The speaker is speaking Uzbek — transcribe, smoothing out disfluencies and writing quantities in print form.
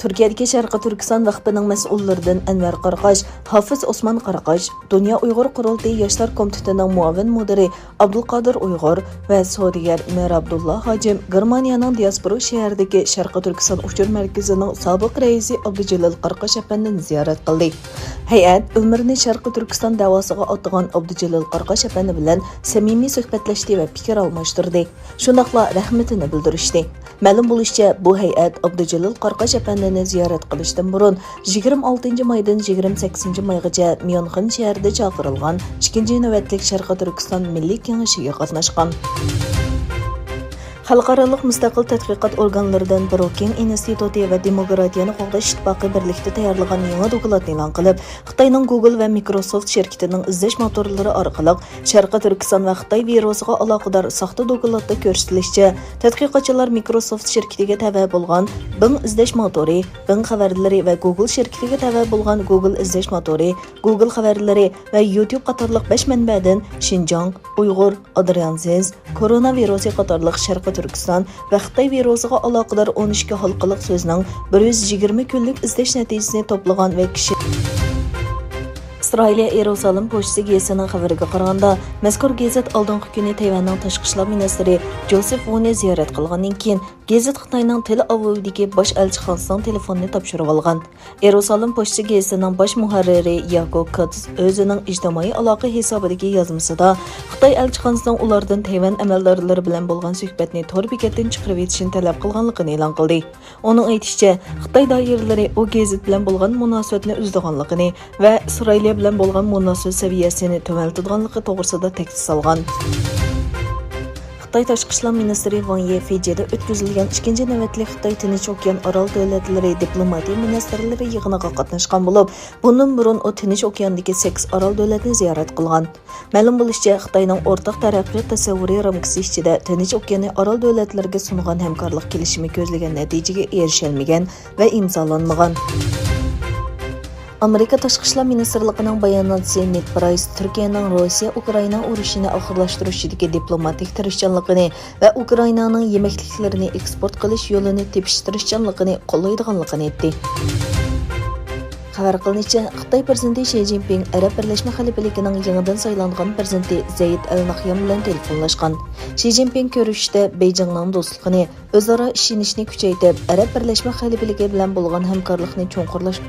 Turkiyadagi Sharqiy Turkiston vaqfining mas'ullaridan Anvar Qaraqash, Hafiz Osman Qaraqash, Dunyo Uyg'ur qurultiyi yoshlar komitetining muavin mudiri Abdulqodir Uyg'ur va savdogar Mir Abdullah Hojim Germaniyaning Diaspora shahridagi Sharqiy Turkiston uchur markazining sobiq raisi Abdujalil Qaraqash apandini ziyorat qildi. Hay'at umrini Sharqiy Turkiston davosiga otgan Abdujalil Qaraqash apandi bilan samimiy suhbatlashdi va fikr almashtirdi. Shundaqla rahmatini bildirishdi. Ma'lum bo'lishicha, bu hay'at Abdujalil Qaraqash apandini ziyorat qilishdan burun 26-maydan 28-maygacha Myonxin shahrida chaqirilgan 2-navbatlik Sharqiy Turkiston Milliy kengashiga qatnashgan. Xalqarалық mustaqil tadqiqot organlaridan Brookings instituti va Demokratiyani qo'g'dash ittifoqi birlikda tayyorlagan yangi dokladni e'lon qilib, Xitoyning Google va Microsoft shirkatining izlash motorlari orqali Sharqiy Turkiston va Xitoy virusiga aloqador soxta dokladda ko'rsatilishicha, tadqiqotchilar Microsoft shirkatiga tava bo'lgan Bing izlash motori, Bing xabarlari va Google shirkatiga tava bo'lgan Google izlash motori, Google xabarlari va YouTube qatorliq 5 manbadan Xinjiang, Uyg'ur, Adriansiz, koronavirusi qatorliq Sharqiy Turkiston va Xitoy virusiga aloqador 12 halqaliq so'zning 120 kunlik izlash natijasini to'plagan va kishi Isroiliya Yerusalim pochtasi gazetining xabariga qaraganda, mazkur gazet oldingi kuni Tayvanning tashqi ishlar ministri Joseph Wuni ziyorat qilgandan keyin gazet Xitoyning Tel Avivdagi bosh elchixonasining telefonini topshirib olgan. Yerusalim pochtasi gazetining bosh muharriri Yakob Katz o'zining ijtimoiy aloqa hisobidagi yozmasida Xitoy elchixonasining ulardan Tayvan amaldorlari bilan bo'lgan suhbatni tor bekatdan chiqarib etishni talab qilganligini e'lon qildi. Uning aytishicha, Xitoy doiralari u gazet bilan bo'lgan munosabatni uzdiganligini va Isroiliya bilan bo'lgan munosabat saviyasini to'valtadiganligi to'g'risida ta'kid solgan. Xitoy tashqi ishlar ministri Wang Yi Fijida o'tkazilgan 2-navbatlik Xitoy Tinch okean orol davlatlari diplomatiya ministrlari yig'iniga qatnashgan bo'lib, bundan burun u Tinch okeandagi 8 orol davlatini ziyorat qilgan. Ma'lum bo'lishicha, Xitoyning o'rtaq taraqqiyot tasavvuri ramkasi ichida Tinch okeani orol davlatlariga sungan hamkorlik kelishimi ko'zlagan natijaga erishalmagan va imzolanmagan. Amerika Tashqi ishlar ministrligining bayonotchisi Ned Price Turkiyaning Rossiya-Ukraina urushini oxirlashtirishidagi diplomatik tirishchanligini va Ukrainaning yemakliklarini eksport qilish yo'lini tepish tirishchanligini qo'llaydiganligini aytdi. Xabar qilinishicha, Xitoy prezidenti Xi Jinping Arab Birlashma Xalifaligining yangidan saylangan prezidenti Zayd al-Nahyan bilan telefonlashgan. Xi Jinping ko'rishda Beijingning do'stligini, o'zaro ishonishni kuchaytirib, Arab Birlashma Xalifaligi bilan bo'lgan hamkorlikni cho'nqurlash